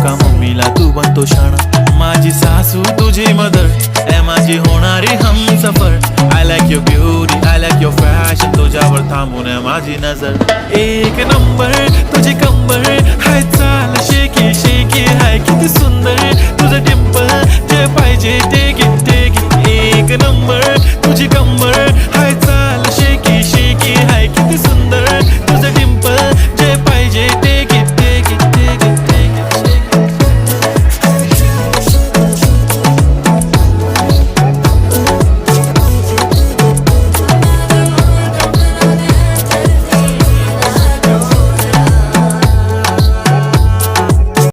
का मम्मीला तू बनतो शाणा, माझी सासू तुझी मदर, ए माझी होणारी Humsafar. I like your beauty, I like your fashion, तुझ्यावर थांबून आहे माझी नजर. एक नंबर तुझी कंबर, हाय चाल शेकी